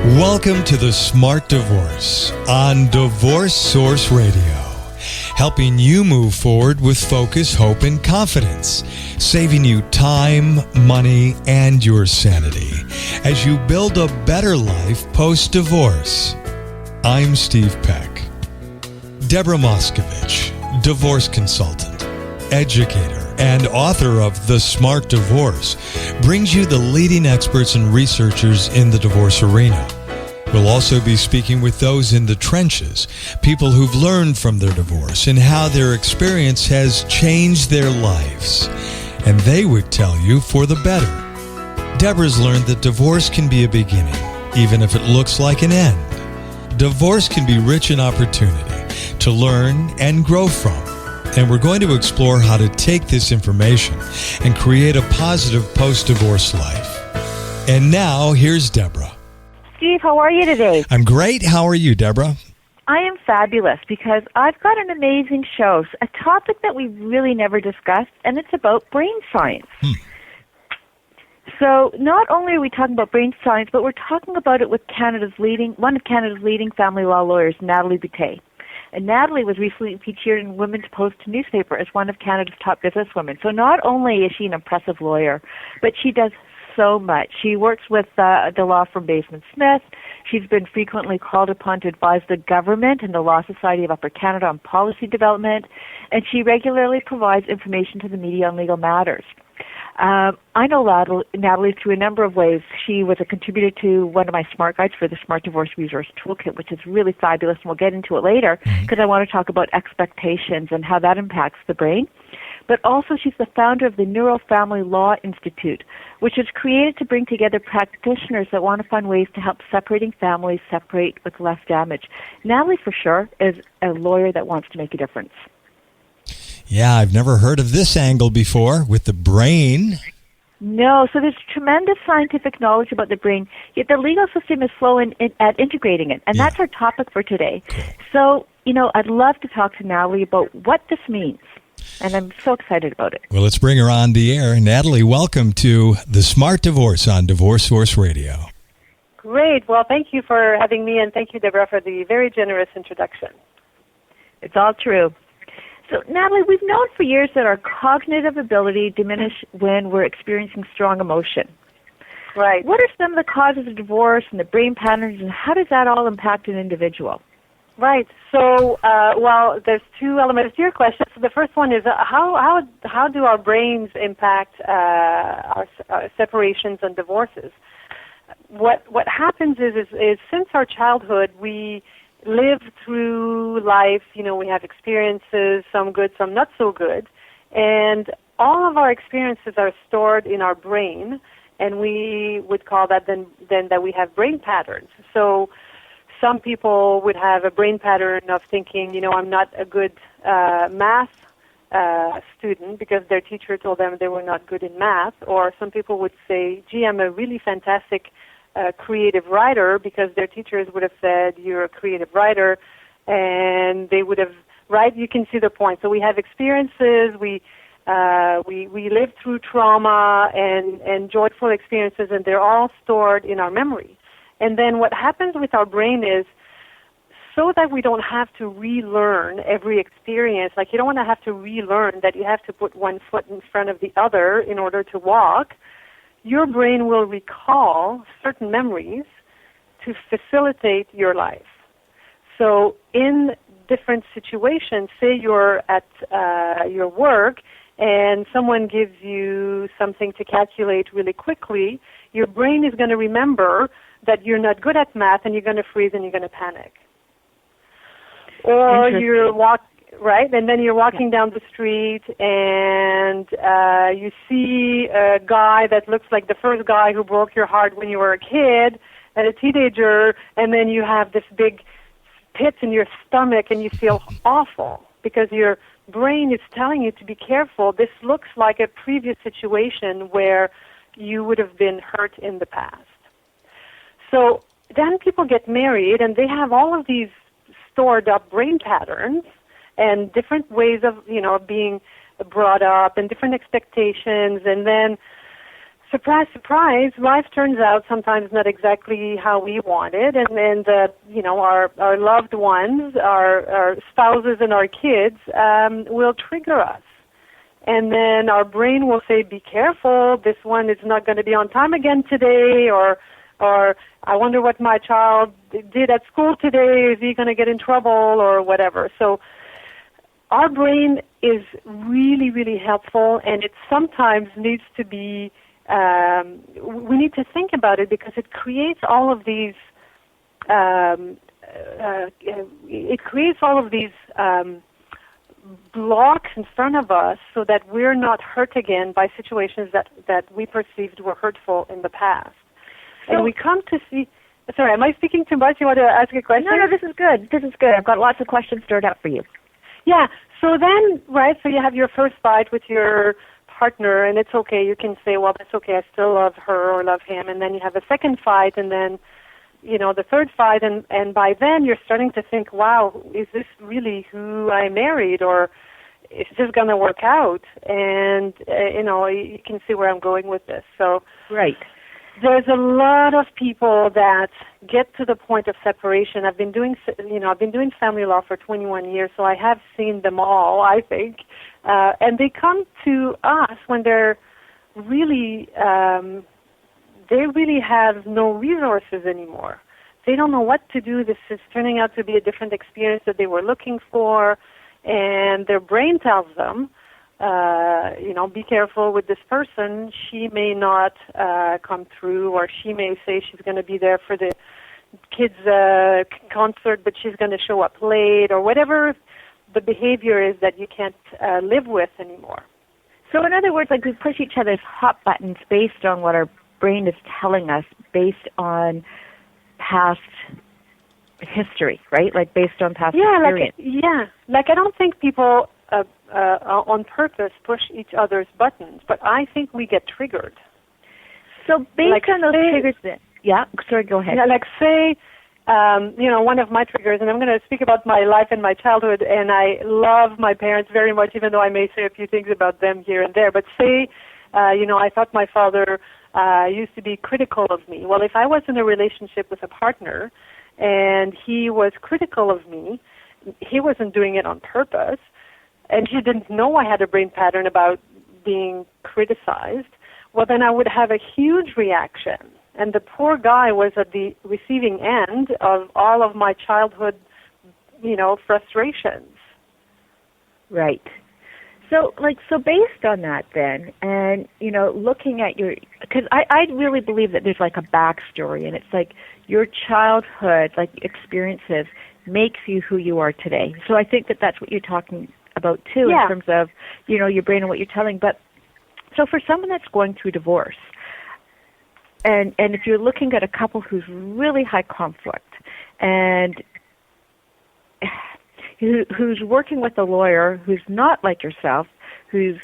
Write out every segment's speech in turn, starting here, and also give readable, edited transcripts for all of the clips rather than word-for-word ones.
Welcome to The Smart Divorce on Divorce Source Radio, helping you move forward with focus, hope, and confidence, saving you time, money, and your sanity as you build a better life post-divorce. I'm Steve Peck. Deborah Moskovich, divorce consultant, educator, and author of The Smart Divorce, brings you the leading experts and researchers in the divorce arena. We'll also be speaking with those in the trenches, people who've learned from their divorce and how their experience has changed their lives. And they would tell you for the better. Deborah's learned that divorce can be a beginning, even if it looks like an end. Divorce can be rich in opportunity to learn and grow from. And we're going to explore how to take this information and create a positive post-divorce life. And now, here's Deborah. Steve, how are you today? I'm great. How are you, Deborah? I am fabulous because I've got an amazing show, a topic that we really never discussed, and it's about brain science. So not only are we talking about brain science, but we're talking about it with one of Canada's leading family law lawyers, Natalie Boutet. And Natalie was recently featured in Women's Post newspaper as one of Canada's top businesswomen. So not only is she an impressive lawyer, but she does so much. She works with the law firm Basement Smith. She's been frequently called upon to advise the government and the Law Society of Upper Canada on policy development, and she regularly provides information to the media on legal matters. I know Natalie through a number of ways. She was a contributor to one of my smart guides for the Smart Divorce Resource Toolkit, which is really fabulous, and we'll get into it later because I want to talk about expectations and how that impacts the brain. But also she's the founder of the Neuro Family Law Institute, which was created to bring together practitioners that want to find ways to help separating families separate with less damage. Natalie, for sure, is a lawyer that wants to make a difference. Yeah, I've never heard of this angle before with the brain. No, so there's tremendous scientific knowledge about the brain, yet the legal system is slow at integrating it, and that's our topic for today. So, I'd love to talk to Natalie about what this means, and I'm so excited about it. Well, let's bring her on the air. Natalie, welcome to The Smart Divorce on Divorce Source Radio. Great. Well, thank you for having me, and thank you, Deborah, for the very generous introduction. It's all true. So, Natalie, we've known for years that our cognitive ability diminishes when we're experiencing strong emotion. Right. What are some of the causes of divorce and the brain patterns, and how does that all impact an individual? Right. So, there's two elements to your question. So the first one is how do our brains impact our separations and divorces? What happens is since our childhood we live through life. We have experiences, some good, some not so good, and all of our experiences are stored in our brain, and we would call that then that we have brain patterns. So some people would have a brain pattern of thinking, I'm not a good math student because their teacher told them they were not good in math, or some people would say, gee, I'm a really fantastic creative writer because their teachers would have said, you're a creative writer, and they would have, right, you can see the point. So we have experiences, we live through trauma and joyful experiences, and they're all stored in our memory. And then what happens with our brain is, so that we don't have to relearn every experience, like you don't want to have to relearn that you have to put one foot in front of the other in order to walk, your brain will recall certain memories to facilitate your life. So in different situations, say you're at your work and someone gives you something to calculate really quickly, your brain is going to remember that you're not good at math and you're going to freeze and you're going to panic. Or and then you're walking down the street and you see a guy that looks like the first guy who broke your heart when you were a kid and a teenager, and then you have this big pit in your stomach and you feel awful because your brain is telling you to be careful. This looks like a previous situation where you would have been hurt in the past. So then people get married and they have all of these stored up brain patterns and different ways of, being brought up and different expectations. And then surprise, surprise, life turns out sometimes not exactly how we wanted, and our loved ones, our spouses and our kids will trigger us. And then our brain will say, be careful, this one is not going to be on time again today, or I wonder what my child did at school today, is he going to get in trouble, or whatever. So our brain is really, really helpful, and it sometimes needs to be, we need to think about it because it creates all of these, blocks in front of us so that we're not hurt again by situations that we perceived were hurtful in the past. So, and we come to see, sorry, am I speaking too much? You want to ask a question? No, this is good. This is good. I've got lots of questions stored up for you. Yeah, so then, right, so you have your first fight with your partner, and it's okay. You can say, well, that's okay, I still love her or love him. And then you have a second fight, and then, the third fight, and by then you're starting to think, wow, is this really who I married, or is this going to work out? And, you can see where I'm going with this. So right. There's a lot of people that get to the point of separation. I've been doing family law for 21 years, so I have seen them all, I think. And they come to us when they're really, they really have no resources anymore. They don't know what to do. This is turning out to be a different experience that they were looking for, and their brain tells them, be careful with this person. She may not come through, or she may say she's going to be there for the kids' concert, but she's going to show up late, or whatever the behavior is that you can't live with anymore. So in other words, like we push each other's hot buttons based on what our brain is telling us, based on past history, right? Like based on past experience. Like I don't think people on purpose push each other's buttons, but I think we get triggered. So based on those triggers then, go ahead. Yeah, like say, one of my triggers, and I'm going to speak about my life and my childhood, and I love my parents very much, even though I may say a few things about them here and there, but say, I thought my father used to be critical of me. Well, if I was in a relationship with a partner and he was critical of me, he wasn't doing it on purpose, and he didn't know I had a brain pattern about being criticized, well, then I would have a huge reaction. And the poor guy was at the receiving end of all of my childhood, frustrations. Right. So based on that then, and, looking at because I really believe that there's like a backstory, and it's like your childhood, like experiences, makes you who you are today. So I think that that's what you're talking about too, in terms of, your brain and what you're telling. But so for someone that's going through divorce, and if you're looking at a couple who's really high conflict and who's working with a lawyer who's not like yourself, who's,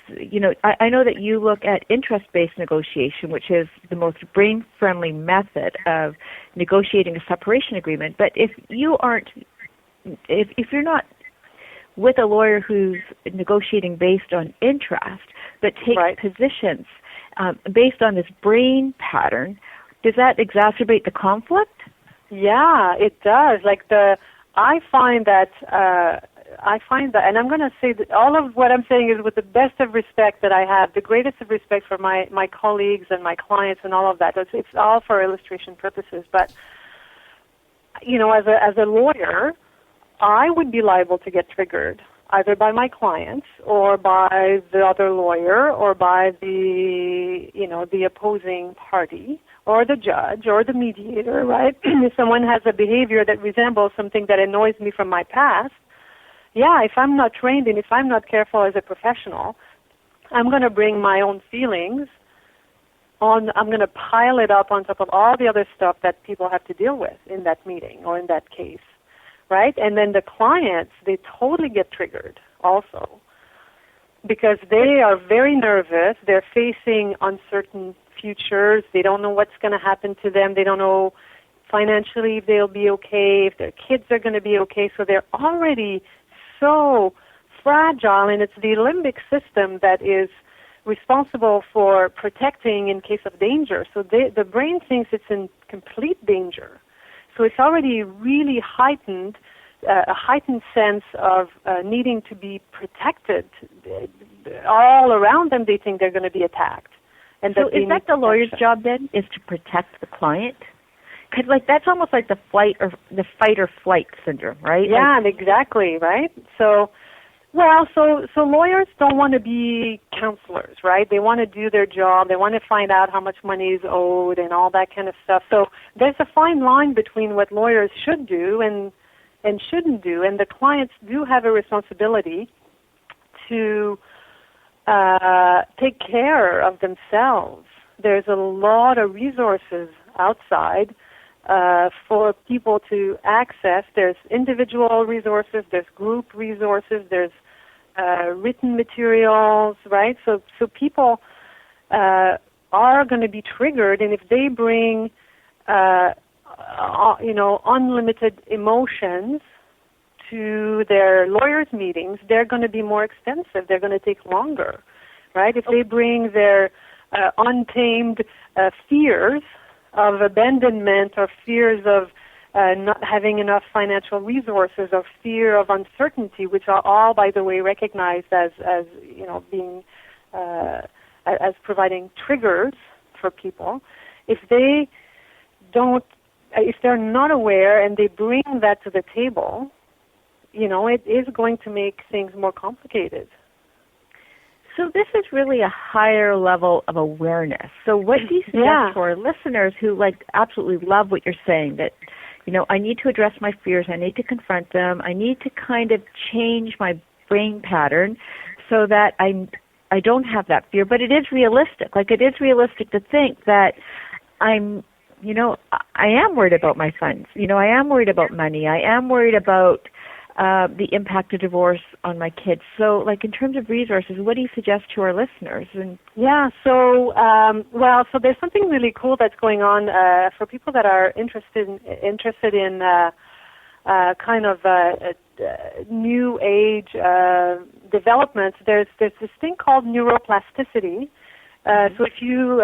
I know that you look at interest-based negotiation, which is the most brain-friendly method of negotiating a separation agreement. But if you're not with a lawyer who's negotiating based on interest, but takes positions based on this brain pattern, does that exacerbate the conflict? Yeah, it does. I find that, and I'm going to say that all of what I'm saying is with the best of respect that I have, the greatest of respect for my colleagues and my clients and all of that. It's all for illustration purposes. But, as a lawyer, I would be liable to get triggered either by my clients or by the other lawyer or by the opposing party or the judge or the mediator, right? If someone has a behavior that resembles something that annoys me from my past, if I'm not trained and if I'm not careful as a professional, I'm going to bring my own feelings on, I'm going to pile it up on top of all the other stuff that people have to deal with in that meeting or in that case. Right? And then the clients, they totally get triggered also because they are very nervous. They're facing uncertain futures. They don't know what's going to happen to them. They don't know financially if they'll be okay, if their kids are going to be okay. So they're already so fragile, and it's the limbic system that is responsible for protecting in case of danger. So the brain thinks it's in complete danger. So it's already really heightened, a heightened sense of needing to be protected. All around them, they think they're going to be attacked. And so is that the lawyer's job then, is to protect the client? Because that's almost like the fight or flight syndrome, right? Yeah, exactly, right? So lawyers don't want to be counselors, right? They want to do their job. They want to find out how much money is owed and all that kind of stuff. So there's a fine line between what lawyers should do and shouldn't do, and the clients do have a responsibility to take care of themselves. There's a lot of resources outside for people to access. There's individual resources, there's group resources, there's written materials, right? So people are going to be triggered, and if they bring, unlimited emotions to their lawyers' meetings, they're going to be more expensive. They're going to take longer, right? If they bring their untamed fears of abandonment or fears of not having enough financial resources or fear of uncertainty, which are all, by the way, recognized as being as providing triggers for people. If they're not aware and they bring that to the table, it is going to make things more complicated. So this is really a higher level of awareness. So what do you suggest for listeners who absolutely love what you're saying, that I need to address my fears, I need to confront them, I need to kind of change my brain pattern so that I don't have that fear, but it is realistic. It is realistic to think that I am worried about my funds. I am worried about money. I am worried about the impact of divorce on my kids. So, in terms of resources, what do you suggest to our listeners? So there's something really cool that's going on for people that are interested in kind of new age developments. There's this thing called neuroplasticity. So if you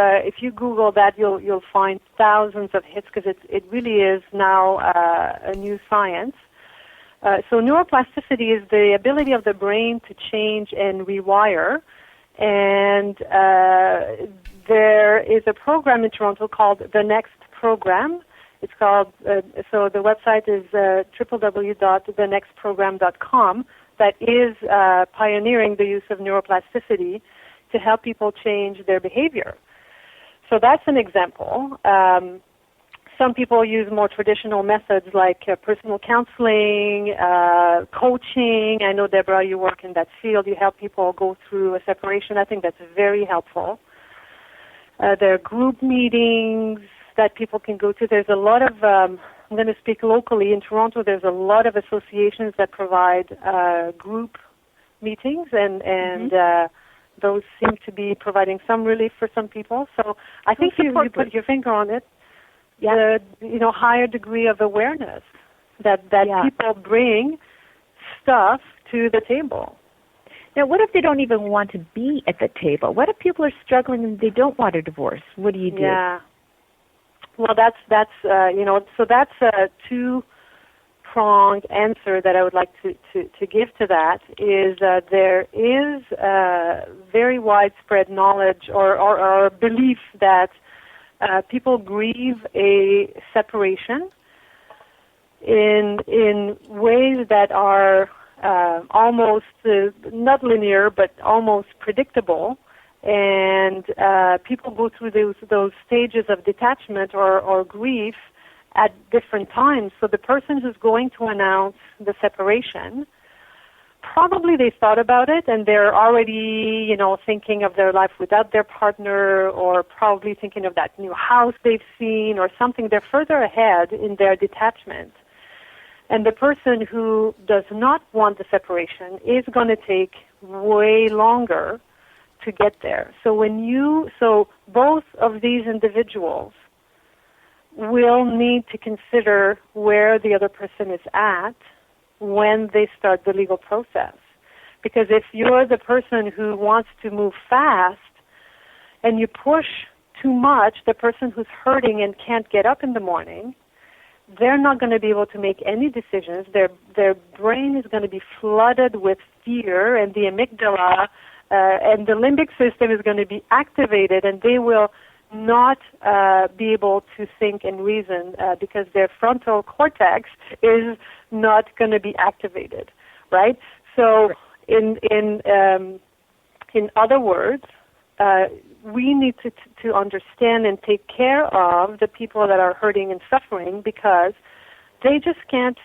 Google that, you'll find thousands of hits, because it really is now a new science. So neuroplasticity is the ability of the brain to change and rewire. And there is a program in Toronto called The Next Program. It's called, so the website is www.thenextprogram.com, that is pioneering the use of neuroplasticity to help people change their behavior. So that's an example. Some people use more traditional methods like personal counseling, coaching. I know, Deborah, you work in that field. You help people go through a separation. I think that's very helpful. There are group meetings that people can go to. There's a lot of, I'm going to speak locally. In Toronto, there's a lot of associations that provide group meetings, and those seem to be providing some relief for some people. So I think you put your finger on it. The higher degree of awareness that people bring stuff to the table. Now, what if they don't even want to be at the table? What if people are struggling and they don't want a divorce? What do you do? Yeah. Well, that's so that's a two-pronged answer that I would like to give to that. Is there is very widespread knowledge or belief that people grieve a separation in ways that are almost not linear, but almost predictable, and people go through those stages of detachment or grief at different times. So the person who's going to announce the separation, probably they thought about it and they're already, thinking of their life without their partner, or probably thinking of that new house they've seen or something. They're further ahead in their detachment. And the person who does not want the separation is going to take way longer to get there. So both of these individuals will need to consider where the other person is at when they start the legal process. Because if you're the person who wants to move fast and you push too much, the person who's hurting and can't get up in the morning, they're not going to be able to make any decisions. Their brain is going to be flooded with fear, and the amygdala and the limbic system is going to be activated, and they will not be able to think and reason because their frontal cortex is not going to be activated, right? So, in other words, we need to understand and take care of the people that are hurting and suffering, because they just can't.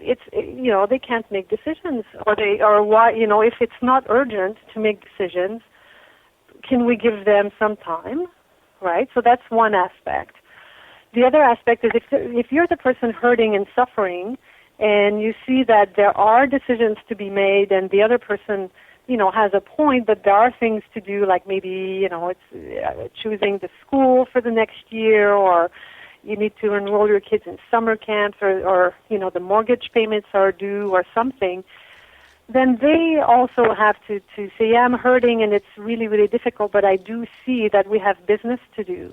They can't make decisions, if it's not urgent to make decisions, can we give them some time, right? So that's one aspect. The other aspect is if you're the person hurting and suffering, and you see that there are decisions to be made, and the other person has a point, but there are things to do, like maybe, it's choosing the school for the next year, or you need to enroll your kids in summer camps, or the mortgage payments are due or something, then they also have to say, yeah, I'm hurting and it's really, really difficult, but I do see that we have business to do.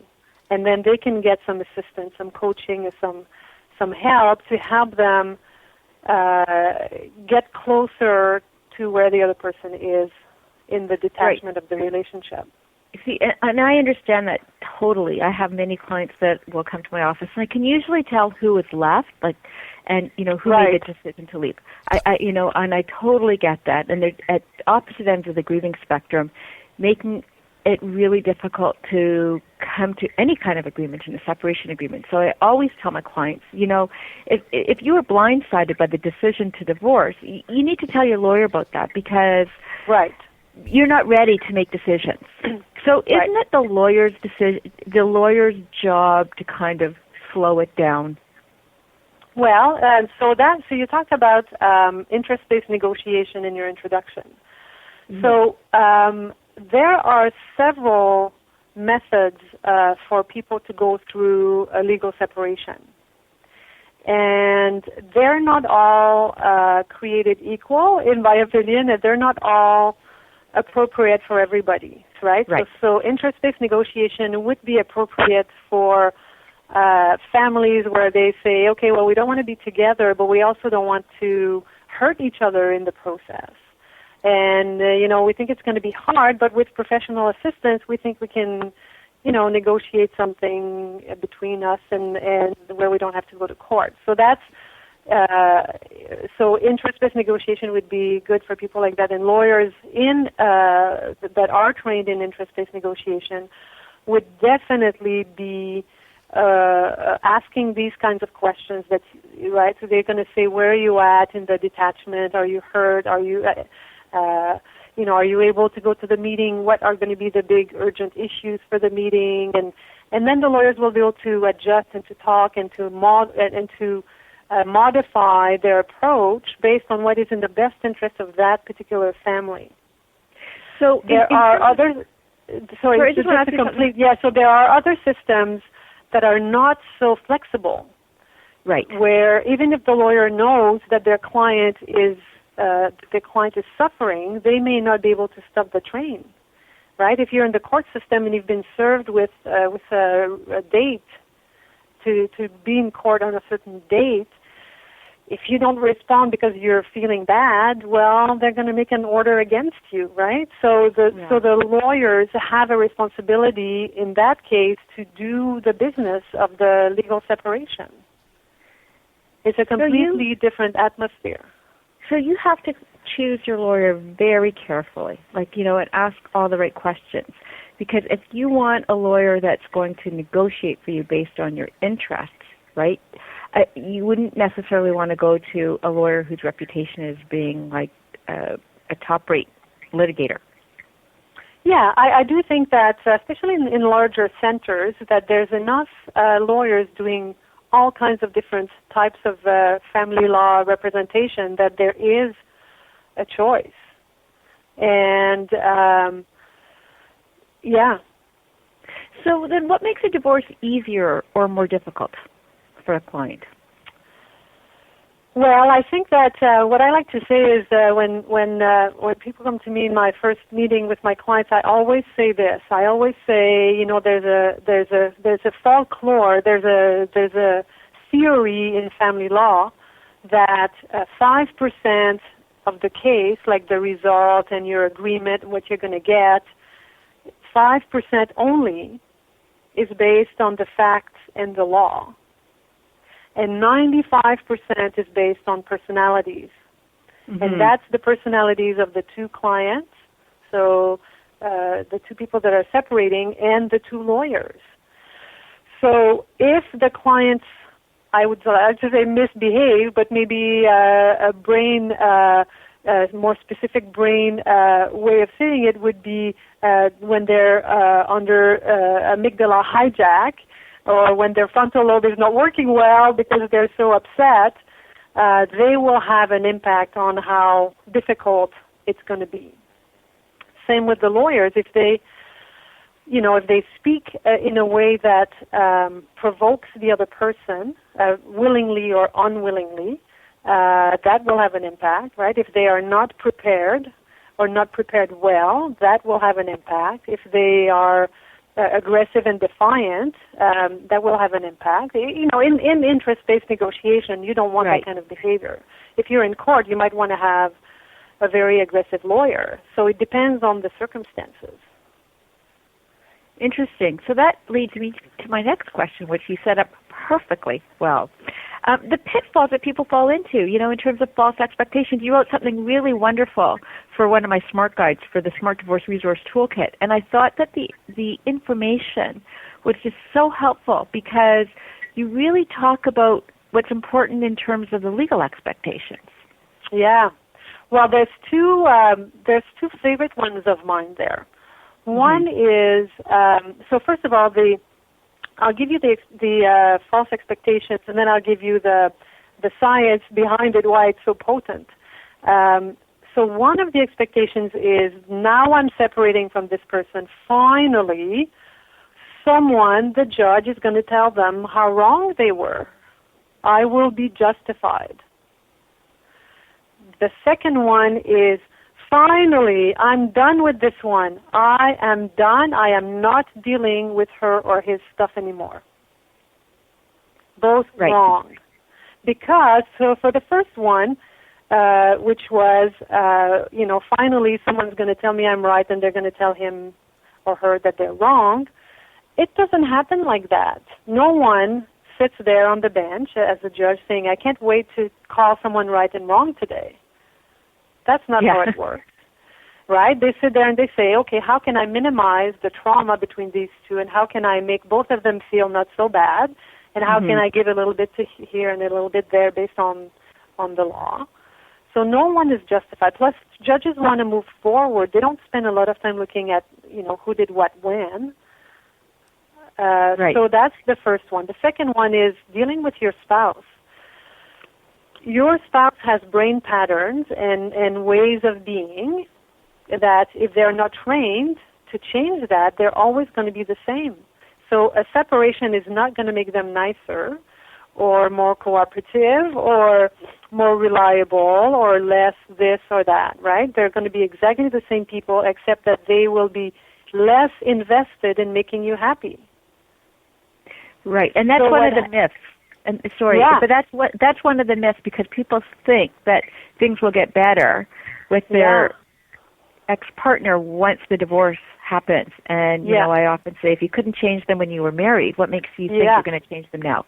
And then they can get some assistance, some coaching, or some help to help them get closer to where the other person is in the detachment of the relationship. See, and I understand that totally. I have many clients that will come to my office, and I can usually tell who is left, and who made the decision to leave. And I totally get that. And they're at opposite ends of the grieving spectrum, making it really difficult to come to any kind of agreement in a separation agreement. So I always tell my clients, if you are blindsided by the decision to divorce, you need to tell your lawyer about that, because you're not ready to make decisions. So isn't it the lawyer's job to kind of slow it down? Well, so you talked about interest-based negotiation in your introduction. Mm-hmm. So there are several methods for people to go through a legal separation. And they're not all created equal, in my opinion, and they're not all appropriate for everybody, right? So interest-based negotiation would be appropriate for families where they say, okay, well, we don't want to be together, but we also don't want to hurt each other in the process. And, we think it's going to be hard, but with professional assistance, we think we can, negotiate something between us and where we don't have to go to court. So that's, so interest-based negotiation would be good for people like that. And lawyers that are trained in interest-based negotiation would definitely be asking these kinds of questions. Right? So they're going to say, where are you at in the detachment? Are you hurt? Are you... are you able to go to the meeting? What are going to be the big urgent issues for the meeting? And then the lawyers will be able to adjust and to talk and to modify their approach based on what is in the best interest of that particular family. So there are other. Sorry, just to complete. Yeah, so there are other systems that are not so flexible. Right. Where even if the lawyer knows that their client is suffering, they may not be able to stop the train, right? If you're in the court system and you've been served with a date to be in court on a certain date, if you don't respond because you're feeling bad, well, they're going to make an order against you, right? So the lawyers have a responsibility in that case to do the business of the legal separation. It's a completely different atmosphere. So you have to choose your lawyer very carefully, and ask all the right questions. Because if you want a lawyer that's going to negotiate for you based on your interests, right, you wouldn't necessarily want to go to a lawyer whose reputation is being a top-rate litigator. Yeah, I do think that, especially in larger centers, that there's enough lawyers doing all kinds of different types of family law representation that there is a choice. And, So then what makes a divorce easier or more difficult for a client? Well, I think that what I like to say is when people come to me in my first meeting with my clients, I always say this. I always say, there's a folklore, there's a theory in family law that 5% of the case, like the result and your agreement, what you're going to get, 5% only is based on the facts and the law. And 95% is based on personalities. Mm-hmm. And that's the personalities of the two clients, so the two people that are separating, and the two lawyers. So if the clients, I would like to say misbehave, but maybe a brain, more specific brain way of saying it would be when they're under amygdala hijack, or when their frontal lobe is not working well because they're so upset, they will have an impact on how difficult it's going to be. Same with the lawyers. If they speak in a way that provokes the other person, willingly or unwillingly, that will have an impact, right? If they are not prepared or not prepared well, that will have an impact. If they are aggressive and defiant, that will have an impact. In interest-based negotiation, you don't want that kind of behavior. If you're in court, you might want to have a very aggressive lawyer. So it depends on the circumstances. Interesting. So that leads me to my next question, which you set up perfectly well. The pitfalls that people fall into, in terms of false expectations. You wrote something really wonderful for one of my SMART guides for the Smart Divorce Resource Toolkit, and I thought that the information was just so helpful because you really talk about what's important in terms of the legal expectations. Yeah. Well, there's two favorite ones of mine there. One is, so first of all, I'll give you the false expectations, and then I'll give you the science behind it, why it's so potent. So one of the expectations is, now I'm separating from this person. Finally, someone, the judge, is going to tell them how wrong they were. I will be justified. The second one is, finally, I'm done with this one. I am done. I am not dealing with her or his stuff anymore. Both wrong. Because, so for the first one, which was, finally someone's going to tell me I'm right and they're going to tell him or her that they're wrong, it doesn't happen like that. No one sits there on the bench as a judge saying, I can't wait to call someone right and wrong today. That's not how it works, right? They sit there and they say, okay, how can I minimize the trauma between these two, and how can I make both of them feel not so bad, and how can I give a little bit to here and a little bit there based on the law? So no one is justified. Plus, judges want to move forward. They don't spend a lot of time looking at, who did what when. So that's the first one. The second one is dealing with your spouse. Your spouse has brain patterns and ways of being that if they're not trained to change that, they're always going to be the same. So a separation is not going to make them nicer or more cooperative or more reliable or less this or that, right? They're going to be exactly the same people, except that they will be less invested in making you happy. Right, and that's one of the myths. And but that's one of the myths, because people think that things will get better with their ex-partner once the divorce happens. And I often say, if you couldn't change them when you were married, what makes you think you're going to change them now?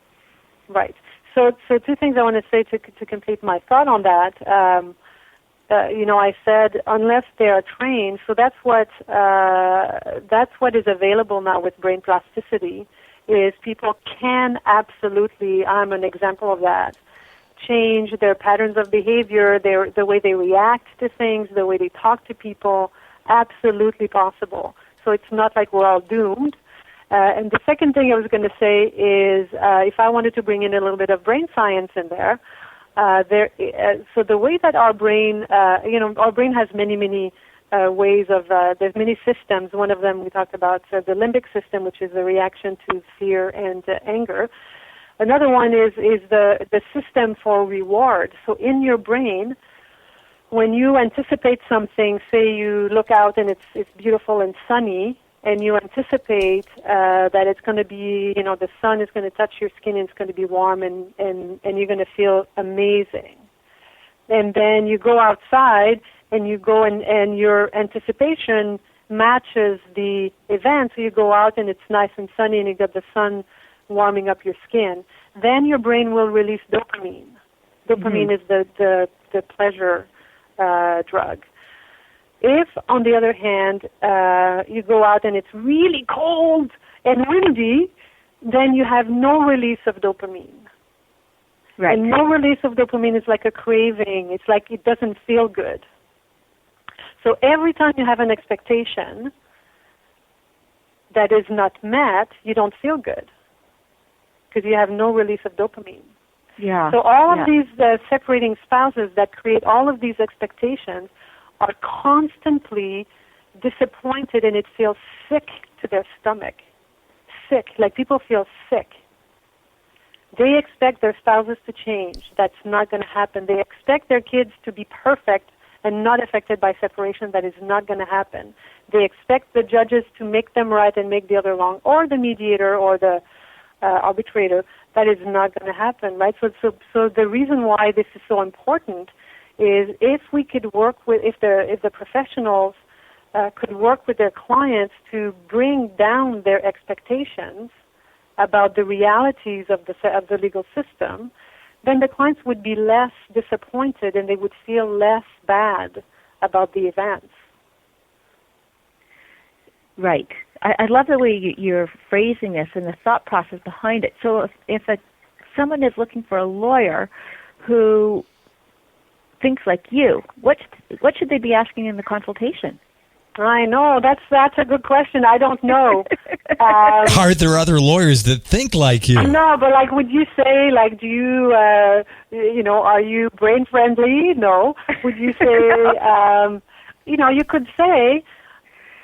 Right. So two things I want to say to complete my thought on that. I said unless they are trained. So that's what is available now with brain plasticity. Is people can absolutely, I'm an example of that, change their patterns of behavior, the way they react to things, the way they talk to people, absolutely possible. So it's not like we're all doomed. And the second thing I was going to say is, if I wanted to bring in a little bit of brain science in there, so the way that our brain, our brain has many ways of, there's many systems. One of them we talked about, the limbic system, which is the reaction to fear and anger. Another one is the system for reward. So in your brain, when you anticipate something, say you look out and it's beautiful and sunny, and you anticipate that it's going to be, the sun is going to touch your skin and it's going to be warm and you're going to feel amazing. And then you go outside and you go and your anticipation matches the event. So you go out and it's nice and sunny and you get the sun warming up your skin. Then your brain will release dopamine. Dopamine is the pleasure drug. If, on the other hand, you go out and it's really cold and windy, then you have no release of dopamine. Right. And no release of dopamine is like a craving. It's like it doesn't feel good. So every time you have an expectation that is not met, you don't feel good because you have no release of dopamine. Yeah. So all of these separating spouses that create all of these expectations are constantly disappointed, and it feels sick to their stomach. Sick, like people feel sick. They expect their spouses to change. That's not going to happen. They expect their kids to be perfect and not affected by separation. That is not going to happen. They expect the judges to make them right and make the other wrong, or the mediator or the arbitrator. That is not going to happen, right? So the reason why this is so important is if we could work with, if the professionals could work with their clients to bring down their expectations about the realities of the legal system, then the clients would be less disappointed and they would feel less bad about the events. Right. I love the way you're phrasing this and the thought process behind it. So if someone is looking for a lawyer who thinks like you, what should they be asking in the consultation? I know, that's a good question. I don't know. Are there other lawyers that think like you? No, but like, would you say, like, do you, are you brain friendly? No. Would you say, you could say,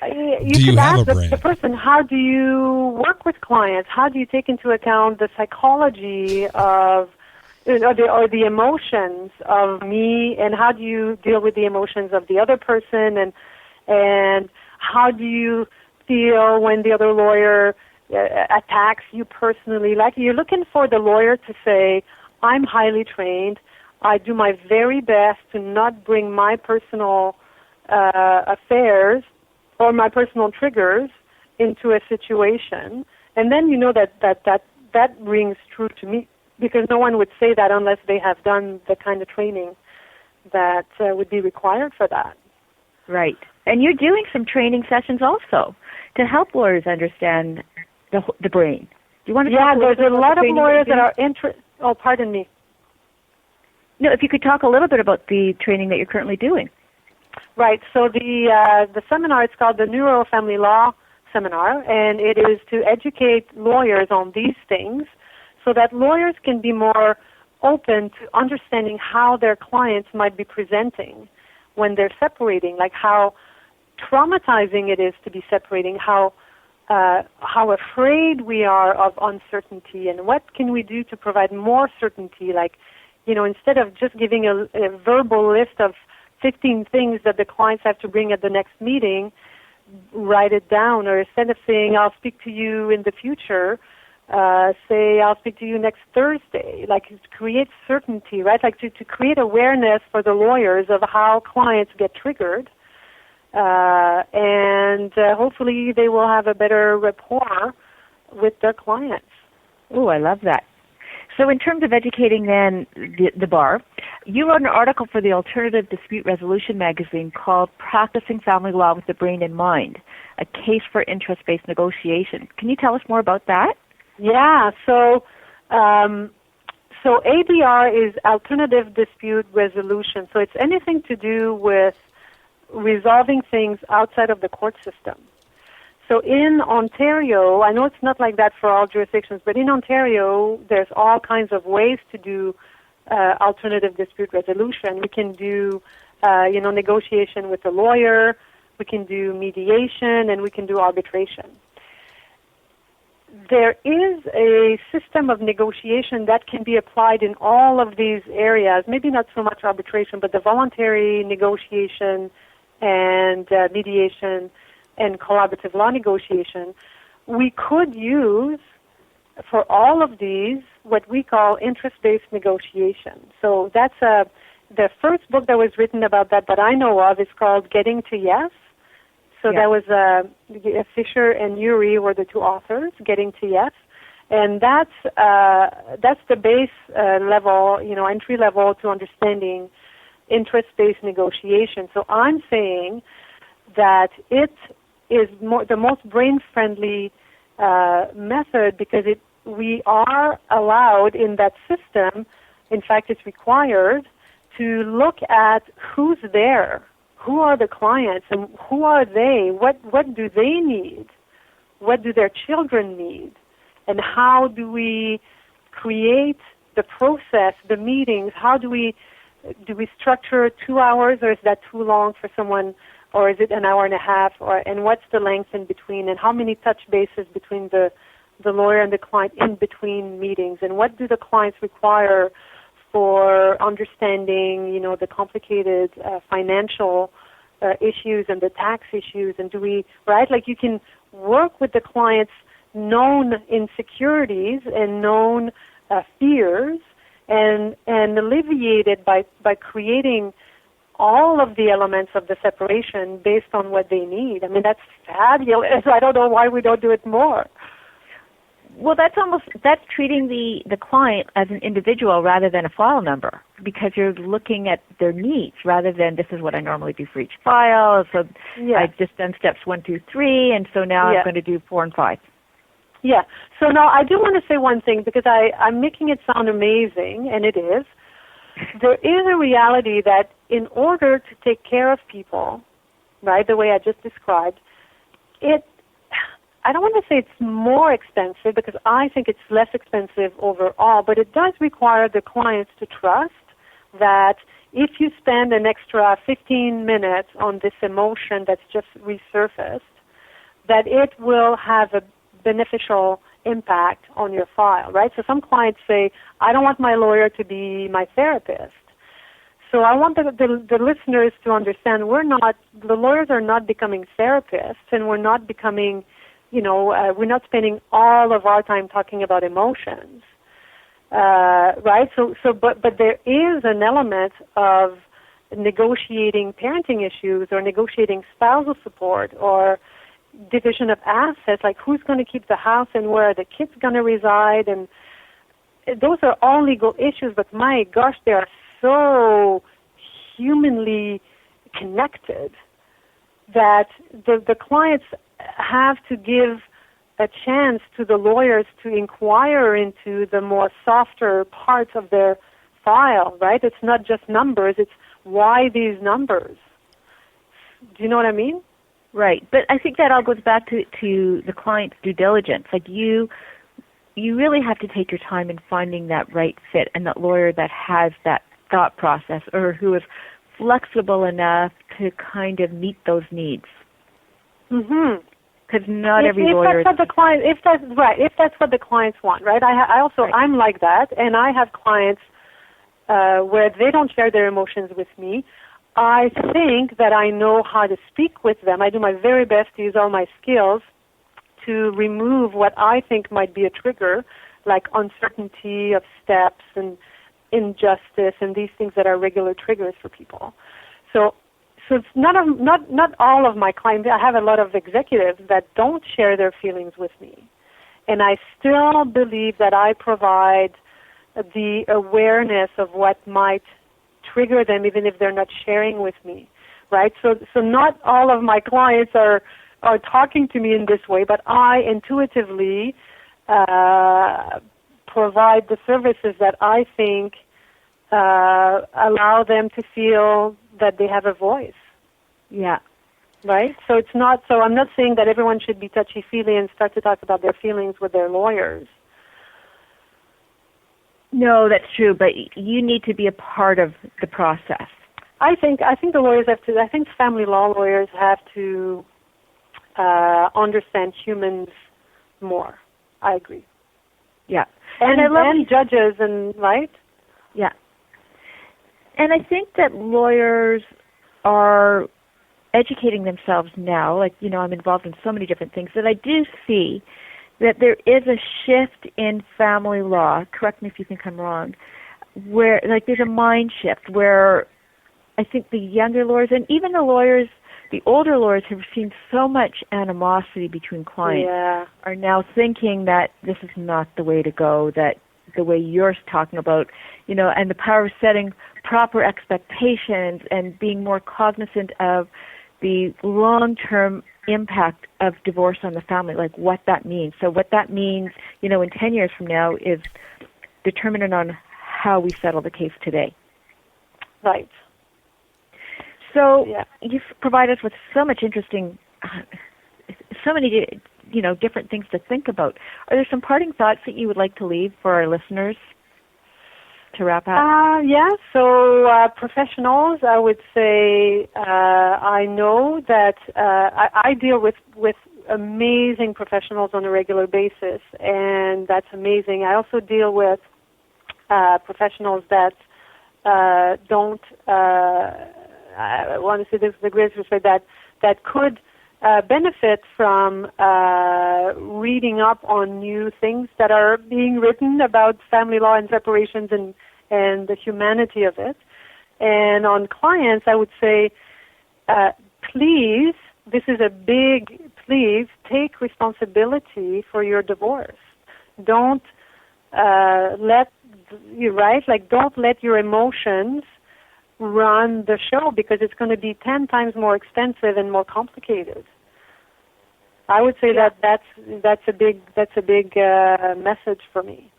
do you could have ask a brain? the person, how do you work with clients? How do you take into account the psychology of or the emotions of me, and how do you deal with the emotions of the other person, and how do you feel when the other lawyer attacks you personally? Like, you're looking for the lawyer to say, I'm highly trained, I do my very best to not bring my personal affairs or my personal triggers into a situation, and then you know that rings true to me, because no one would say that unless they have done the kind of training that would be required for that. Right. And you're doing some training sessions also to help lawyers understand the brain. Do you want to talk there's a lot of lawyers that are interested. Oh, pardon me. No, if you could talk a little bit about the training that you're currently doing. Right. So the seminar, it's called the Neuro Family Law Seminar, and it is to educate lawyers on these things so that lawyers can be more open to understanding how their clients might be presenting when they're separating, like how traumatizing it is to be separating, how afraid we are of uncertainty, and what can we do to provide more certainty, like, instead of just giving a verbal list of 15 things that the clients have to bring at the next meeting, write it down, or instead of saying, I'll speak to you in the future, say, I'll speak to you next Thursday. Like, to create certainty, right? Like, to create awareness for the lawyers of how clients get triggered, and hopefully they will have a better rapport with their clients. Oh, I love that. So in terms of educating then the bar, you wrote an article for the Alternative Dispute Resolution magazine called Practicing Family Law with the Brain in Mind, a case for interest-based negotiation. Can you tell us more about that? Yeah, so ADR is Alternative Dispute Resolution. So it's anything to do with resolving things outside of the court system. So in Ontario, I know it's not like that for all jurisdictions, but in Ontario, there's all kinds of ways to do alternative dispute resolution. We can do, negotiation with a lawyer, we can do mediation, and we can do arbitration. there is a system of negotiation that can be applied in all of these areas, maybe not so much arbitration, but the voluntary negotiation and mediation and collaborative law negotiation. We could use, for all of these, what we call interest-based negotiation. So that's the first book that was written about that I know of is called Getting to Yes. So that was Fisher and Urey were the two authors, Getting to Yes, and that's the base level, entry level to understanding interest-based negotiation. So I'm saying that it is the most brain-friendly method because we are allowed in that system. In fact, it's required to look at who's there. Who are the clients and who are they? What do they need? What do their children need? And how do we create the process, the meetings? How do we structure 2 hours, or is that too long for someone, or is it an hour and a half? And what's the length in between? And how many touch bases between the lawyer and the client in between meetings? And what do the clients require for understanding, the complicated financial issues and the tax issues, and you can work with the client's known insecurities and known fears and alleviate it by creating all of the elements of the separation based on what they need. I mean, that's fabulous. I don't know why we don't do it more. Well, that's treating the client as an individual rather than a file number, because you're looking at their needs rather than this is what I normally do for each file. So I've just done steps 1, 2, 3, and so now I'm going to do 4 and 5. Yeah. So now I do want to say one thing, because I'm making it sound amazing, and it is. There is a reality that in order to take care of people, right, the way I just described, I don't want to say it's more expensive, because I think it's less expensive overall, but it does require the clients to trust that if you spend an extra 15 minutes on this emotion that's just resurfaced, that it will have a beneficial impact on your file, right? So some clients say, I don't want my lawyer to be my therapist. So I want the listeners to understand the lawyers are not becoming therapists, and we're not becoming we're not spending all of our time talking about emotions, right? But there is an element of negotiating parenting issues or negotiating spousal support or division of assets, like who's going to keep the house and where are the kids going to reside, and those are all legal issues, but my gosh, they are so humanly connected that the clients have to give a chance to the lawyers to inquire into the more softer parts of their file, right? It's not just numbers, it's why these numbers. Do you know what I mean? Right. But I think that all goes back to the client's due diligence. Like you really have to take your time in finding that right fit and that lawyer that has that thought process or who is flexible enough to kind of meet those needs. Mm-hmm. Because not every lawyer. If that's what the clients want, right? I'm like that, and I have clients where they don't share their emotions with me. I think that I know how to speak with them. I do my very best to use all my skills to remove what I think might be a trigger, like uncertainty of steps and injustice and these things that are regular triggers for people. So it's not all of my clients. I have a lot of executives that don't share their feelings with me. And I still believe that I provide the awareness of what might trigger them even if they're not sharing with me, right? So not all of my clients are talking to me in this way, but I intuitively provide the services that I think allow them to feel that they have a voice. Yeah. Right? So I'm not saying that everyone should be touchy-feely and start to talk about their feelings with their lawyers. No, that's true, but you need to be a part of the process. I think the lawyers have to. I think family law lawyers have to understand humans more. I agree. Yeah. And I love judges, and right? Yeah. And I think that lawyers are educating themselves now. Like, I'm involved in so many different things that I do see that there is a shift in family law. Correct me if you think I'm wrong. Where, like, there's a mind shift where I think the younger lawyers, and even the older lawyers have seen so much animosity between clients, are now thinking that this is not the way to go, that the way you're talking about, and the power of setting proper expectations and being more cognizant of the long-term impact of divorce on the family, like what that means. So what that means, in 10 years from now is determinant on how we settle the case today. Right. So you've provided us with so much interesting, so many, different things to think about. Are there some parting thoughts that you would like to leave for our listeners to wrap up? So professionals, I would say, I know that I deal with amazing professionals on a regular basis, and that's amazing. I also deal with professionals that don't, I want to say this with the greatest respect, that could benefit from reading up on new things that are being written about family law and separations and the humanity of it. And on clients, I would say, please, this is a big please, take responsibility for your divorce. Don't don't let your emotions run the show, because it's going to be 10 times more expensive and more complicated. I would say that's a big message for me.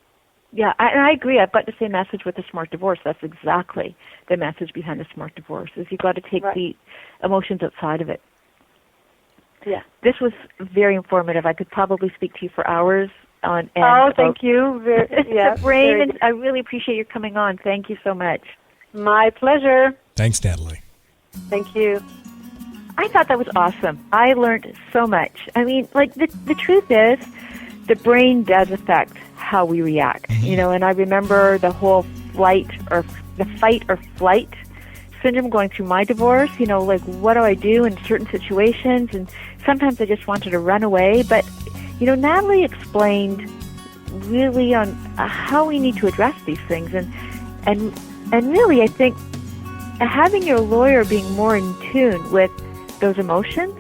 Yeah, I agree. I've got the same message with the smart divorce. That's exactly the message behind the smart divorce, is you've got to take the emotions outside of it. Yeah. This was very informative. I could probably speak to you for hours on end. Oh, thank you. The brain, and I really appreciate your coming on. Thank you so much. My pleasure. Thanks, Natalie. Thank you. I thought that was awesome. I learned so much. I mean, like, the truth is, the brain does affect how we react, and I remember the whole fight or flight syndrome going through my divorce, like, what do I do in certain situations? And sometimes I just wanted to run away. But, Natalie explained really on how we need to address these things. And really, I think having your lawyer being more in tune with those emotions,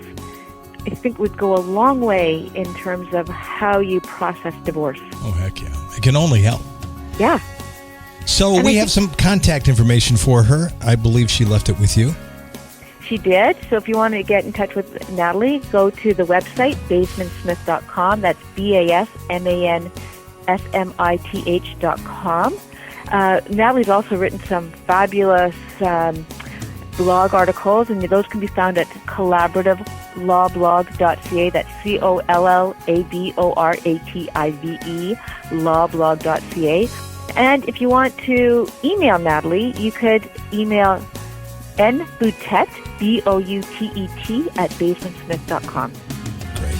I think would go a long way in terms of how you process divorce. Oh, heck yeah. It can only help. Yeah. So we have some contact information for her. I believe she left it with you. She did. So if you want to get in touch with Natalie, go to the website, basemansmith.com. That's BASMANSMITH.com. Natalie's also written some fabulous blog articles, and those can be found at collaborativelablog.ca. That's COLLABORATIVE, lawblog.ca. And if you want to email Natalie, you could email nboutet, BOUTET, at basemansmith.com. Great.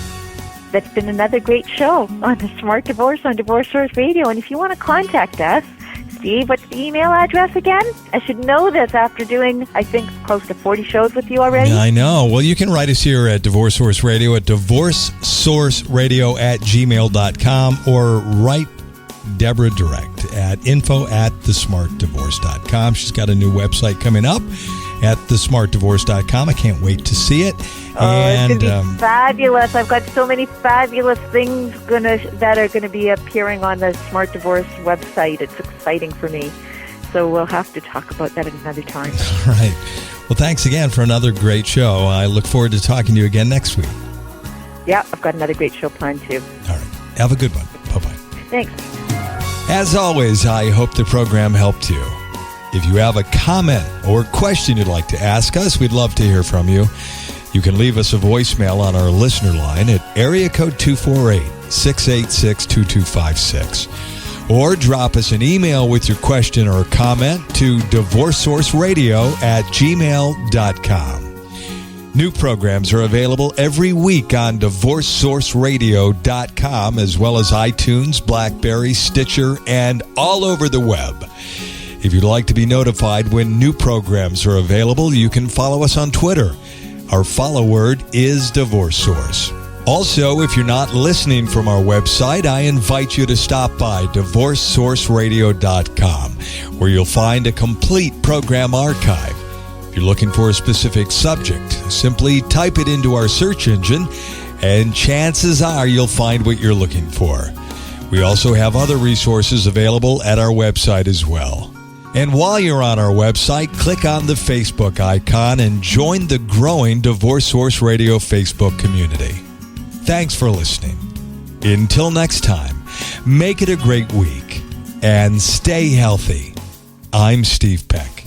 That's been another great show on the Smart Divorce on Divorce Source Radio. And if you want to contact us, Steve, what's the email address again? I should know this after doing, I think, close to 40 shows with you already. Yeah, I know. Well, you can write us here at Divorce Source Radio at divorcesourceradio@gmail.com, or write Deborah direct at info@thesmartdivorce.com. She's got a new website coming up at thesmartdivorce.com. I can't wait to see it. It's going to be fabulous. I've got so many fabulous things that are going to be appearing on the Smart Divorce website. It's exciting for me. So we'll have to talk about that at another time. All right. Well, thanks again for another great show. I look forward to talking to you again next week. Yeah, I've got another great show planned too. All right. Have a good one. Bye-bye. Thanks. As always, I hope the program helped you. If you have a comment or question you'd like to ask us, we'd love to hear from you. You can leave us a voicemail on our listener line at area code 248-686-2256. Or drop us an email with your question or comment to divorcesourceradio@gmail.com. New programs are available every week on DivorceSourceRadio.com, as well as iTunes, BlackBerry, Stitcher, and all over the web. If you'd like to be notified when new programs are available, you can follow us on Twitter. Our follow word is Divorce Source. Also, if you're not listening from our website, I invite you to stop by DivorceSourceRadio.com, where you'll find a complete program archive. If you're looking for a specific subject, simply type it into our search engine, and chances are you'll find what you're looking for. We also have other resources available at our website as well. And while you're on our website, click on the Facebook icon and join the growing Divorce Source Radio Facebook community. Thanks for listening. Until next time, make it a great week and stay healthy. I'm Steve Peck.